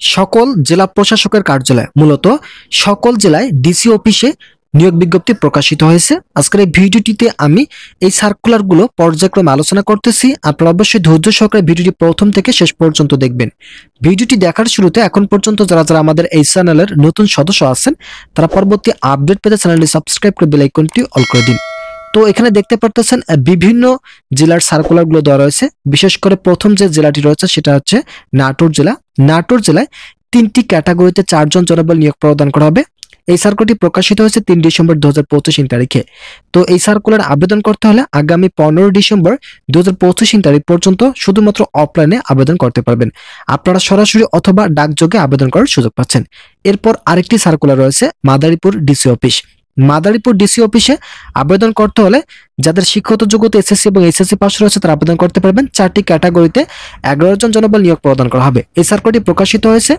সকল জেলা প্রশাসকের কার্যালয় মূলত সকল জেলায় ডিসি অফিসে নিয়োগ বিজ্ঞপ্তি প্রকাশিত হয়েছে। আজকের এই ভিডিওটিতে আমি এই সার্কুলারগুলো পর্যায়ক্রমে আলোচনা করতেছি। আপনারা অবশ্যই ধৈর্য সহকারে ভিডিওটি প্রথম থেকে শেষ পর্যন্ত দেখবেন। ভিডিওটি দেখার শুরুতে এখন পর্যন্ত যারা যারা আমাদের এই চ্যানেলের নতুন সদস্য আছেন তারা পরবর্তী আপডেট পেতে চ্যানেলটি সাবস্ক্রাইব করে বেল আইকনটি অল করে দিন। তো এখানে দেখতে পারতেছেন বিভিন্ন জেলার সার্কুলারগুলো দেওয়া রয়েছে। বিশেষ করে প্রথম যে জেলাটি রয়েছে সেটা হচ্ছে নাটোর জেলা। নাটোর জেলায় 3টি ক্যাটাগরিতে 4 জন জনবল নিয়োগ প্রদান করা হবে। এই সার্কুলারটি প্রকাশিত হয়েছে 3 ডিসেম্বর 2025 তারিখে। তো এই সার্কুলার আবেদন করতে হলে আগামী 15 ডিসেম্বর 2025 তারিখ পর্যন্ত শুধুমাত্র অফলাইনে আবেদন করতে পারবেন। আপনারা সরাসরি অথবা ডাকযোগে আবেদন করার সুযোগ পাচ্ছেন। এরপর আরেকটি সার্কুলার রয়েছে Madaripur DC office. Madaripur DC অফিসে আবেদন করতে হলে যাদের শিক্ষাগত যোগ্যতা এসএসসি এবং এইচএসসি পাস রয়েছে তারা আবেদন করতে পারবেন। 4টি ক্যাটাগরিতে 11 জন জনবল নিয়োগ প্রদান করা হবে। এই সার্কুলারটি প্রকাশিত হয়েছে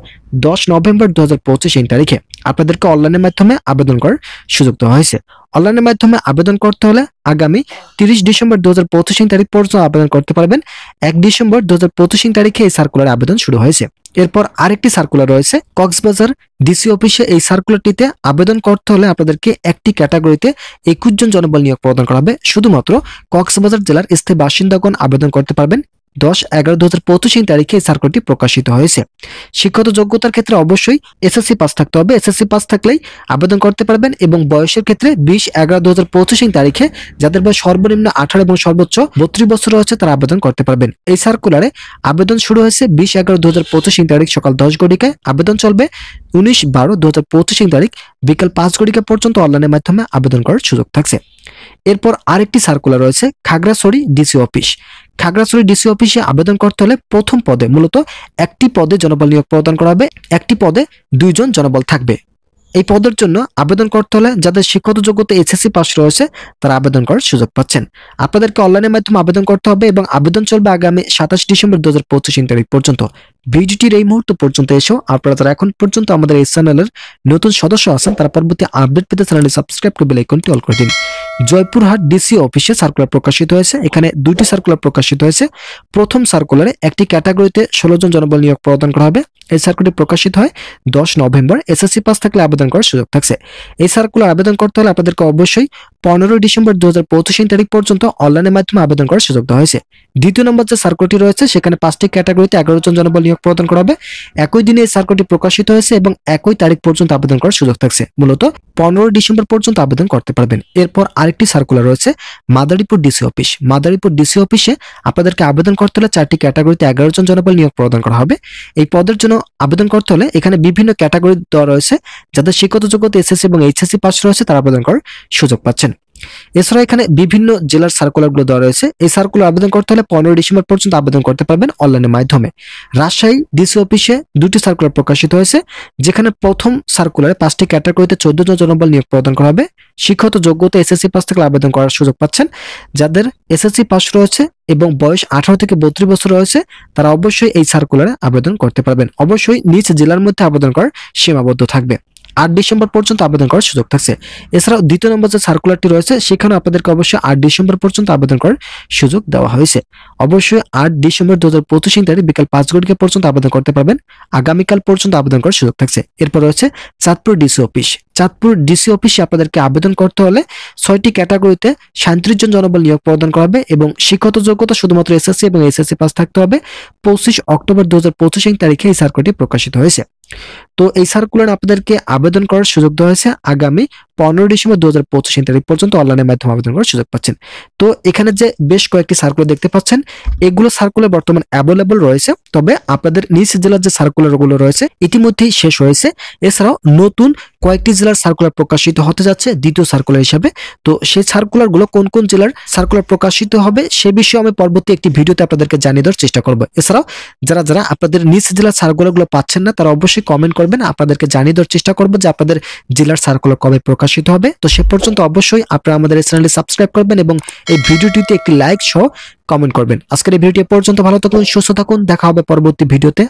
10 নভেম্বর 2025 তারিখে। আপনাদেরকে অনলাইনের মাধ্যমে আবেদন করার সুযোগ দেওয়া হয়েছে। অনলাইনের মাধ্যমে আবেদন করতে হলে আগামী 30 ডিসেম্বর 2025 তারিখ পর্যন্ত আবেদন করতে পারবেন। 1 ডিসেম্বর 2025 তারিখে এই সার্কুলার আবেদন শুরু হয়েছে। এরপর আরেকটি সার্কুলার রয়েছে কক্সবাজার ডিসি অফিসে। এই সার্কুলারটিতে আবেদন করতে হলে আপনাদেরকে একটি ক্যাটাগরিতে 21 জন জনবল নিয়োগ প্রদান করা হবে। শুধুমাত্র কক্সবাজার জেলার স্থায়ী বাসিন্দাগণ আবেদন করতে পারবেন। 10/11/2025 তারিখে এই সার্কুলারটি প্রকাশিত হয়েছে। শিক্ষাগত যোগ্যতার ক্ষেত্রে অবশ্যই এসএসসি পাস থাকতে হবে। এসএসসি পাস থাকলেই আবেদন করতে পারবেন এবং বয়সের ক্ষেত্রে 20/11/2025 তারিখে যাদের বয়স সর্বনিম্ন 18 এবং সর্বোচ্চ 32 বছর রয়েছে তারা আবেদন করতে পারবেন। এই সার্কুলারে আবেদন শুরু হয়েছে 20/11/2025 তারিখ সকাল 10 ঘটিকায়। আবেদন চলবে 19/12/2025 তারিখ বিকাল 5 ঘটিকা পর্যন্ত অনলাইনের মাধ্যমে আবেদন করার সুযোগ থাকছে। এরপর আরেকটি সার্কুলার রয়েছে Khagrachari DC office. Khagrachari DC অফিসে আবেদন করতে হলে প্রথম পদে মূলত একটি পদে জনবল নিয়োগ প্রদান করা হবে। একটি পদে 2 জন জনবল থাকবে। এই পদের জন্য আবেদন করতে হলে যাদের শিক্ষাগত যোগ্যতা এইচএসসি পাস রয়েছে তারা আবেদন করার সুযোগ পাচ্ছেন। আপনাদেরকে অনলাইনের মাধ্যমে আবেদন করতে হবে এবং আবেদন চলবে আগামী 27 ডিসেম্বর 2025 তারিখ পর্যন্ত। ভিডিওটির এই মুহূর্ত পর্যন্ত এসেও আপনারা যারা এখন পর্যন্ত আমাদের এই চ্যানেলের নতুন সদস্য আছেন তারা পরবর্তী আপডেট পেতে চ্যানেলটি সাবস্ক্রাইব করে বেল আইকনটি অল করে দিন। জয়পুরহাট ডিসি অফিসে সার্কুলার প্রকাশিত হয়েছে। এখানে 2টি সার্কুলার প্রকাশিত হয়েছে। প্রথম সার্কুলারে একটি ক্যাটাগরিতে 16 জন জনবল নিয়োগ প্রদান করা হবে। এই সার্কুলারটি প্রকাশিত হয় 10 নভেম্বর। এসএসসি পাস থাকলে আবেদন করার সুযোগ থাকছে। এই সার্কুলার আবেদন করতে হলে আপনাদেরকে অবশ্যই 15 ডিসেম্বর 2025 তারিখ পর্যন্ত অনলাইনের মাধ্যমে আবেদন করার সুযোগ দেওয়া হয়েছে। দ্বিতীয় নম্বর যে সার্কুলারটি রয়েছে সেখানে 5টি ক্যাটাগরিতে 11 জন জনবল নিয়োগ প্রদান করা হবে। একই দিনে এই সার্কুলারটি প্রকাশিত হয়েছে এবং একই তারিখ পর্যন্ত আবেদন করার সুযোগ থাকছে। মূলত 15 ডিসেম্বর পর্যন্ত আবেদন করতে পারবেন। এরপর আরেকটি সার্কুলার রয়েছে Madaripur DC office. Madaripur DC অফিসে আপনাদেরকে আবেদন করতে হলে 4টি ক্যাটাগরিতে 11 জন জনবল নিয়োগ প্রদান করা হবে। এই পদের জন্য আবেদন করতে হলে এখানে বিভিন্ন ক্যাটাগরি দেওয়া রয়েছে। যাদের শিক্ষাগত যোগ্যতা এসএসসি এবং এইচএসসি পাস রয়েছে তারা আবেদন করার সুযোগ পাচ্ছেন। এছাড়া এখানে বিভিন্ন জেলার সার্কুলারগুলো দেওয়া রয়েছে। এই সার্কুলার আবেদন করতে হলে 15 ডিসেম্বর পর্যন্ত আবেদন করতে পারবেন অনলাইনের মাধ্যমে। রাজশাহী ডিসি অফিসে 2টি সার্কুলার প্রকাশিত হয়েছে। যেখানে প্রথম সার্কুলারে 5টি ক্যাটাগরিতে 14 জন জনবল নিয়োগ প্রদান করা হবে। শিক্ষাগত যোগ্যতা এসএসসি পাস থেকে আবেদন করার সুযোগ পাচ্ছেন। যাদের এসএসসি পাস রয়েছে এবং বয়স 18 থেকে 32 বছর রয়েছে তারা অবশ্যই এই সার্কুলারে আবেদন করতে পারবেন। অবশ্যই নিজ জেলার মধ্যে আবেদন করার সীমাবদ্ধ থাকবে। 8 ডিসেম্বর পর্যন্ত আবেদন করার সুযোগ থাকছে। এছাড়াও দ্বিতীয় নম্বর যে সার্কুলারটি রয়েছে সেখানে আপনাদেরকে অবশ্যই 8 ডিসেম্বর পর্যন্ত আবেদন করার সুযোগ দেওয়া হয়েছে। অবশ্যই 8 ডিসেম্বর 2025 তারিখ বিকাল 5 ঘটিকা পর্যন্ত আবেদন করতে পারবেন। আগামীকাল পর্যন্ত আবেদন করার সুযোগ থাকছে। এরপর রয়েছে Chandpur DC office. Chandpur DC অফিসে আপনাদেরকে আবেদন করতে হলে 6টি ক্যাটাগরিতে 37 জন জনবল নিয়োগ প্রদান করা হবে এবং শিক্ষাগত যোগ্যতা শুধুমাত্র এসএসসি এবং এইচএসসি পাস থাকতে হবে। 25 অক্টোবর 2025 তারিখে এই সার্কুলারটি প্রকাশিত হয়েছে। তো এই সার্কুলার আপনাদেরকে আবেদন করার সুযোগ দেওয়া হয়েছে আগামী 15 ডিসেম্বর 2025 তারিখ পর্যন্ত অনলাইনের মাধ্যমে আবেদন করার সুযোগ পাচ্ছেন। তো এখানে যে বেশ কয়েকটি সার্কুলার দেখতে পাচ্ছেন এগুলো সার্কুলার বর্তমানে অ্যাভেলেবল রয়েছে। তবে আপনাদের নিজ জেলার যে সার্কুলারগুলো রয়েছে ইতিমধ্যেই শেষ হয়েছে। এছাড়াও নতুন কয়েকটি জেলার সার্কুলার প্রকাশিত হতে যাচ্ছে দ্বিতীয় সার্কুলার হিসাবে। তো সেই সার্কুলারগুলো কোন কোন জেলার সার্কুলার প্রকাশিত হবে সে বিষয়ে আমি পরবর্তী একটি ভিডিওতে আপনাদেরকে জানিয়ে দেওয়ার চেষ্টা করব। এছাড়াও যারা যারা আপনাদের নিজ জেলার সার্কুলারগুলো পাচ্ছেন না তারা অবশ্যই কমেন্ট করবেন। আপনাদেরকে জানিয়ে দেওয়ার চেষ্টা করব যে আপনাদের জেলার সার্কুলার কবে প্রকাশিত হবে। তো সে পর্যন্ত অবশ্যই আপনারা আমাদের এই চ্যানেলটি সাবস্ক্রাইব করবেন এবং এই ভিডিওটিতে একটি লাইক সহ কমেন্ট করবেন। আজকের এই ভিডিওটি পর্যন্ত ভালো থাকুন, সুস্থ থাকুন। দেখা হবে পরবর্তী ভিডিওতে।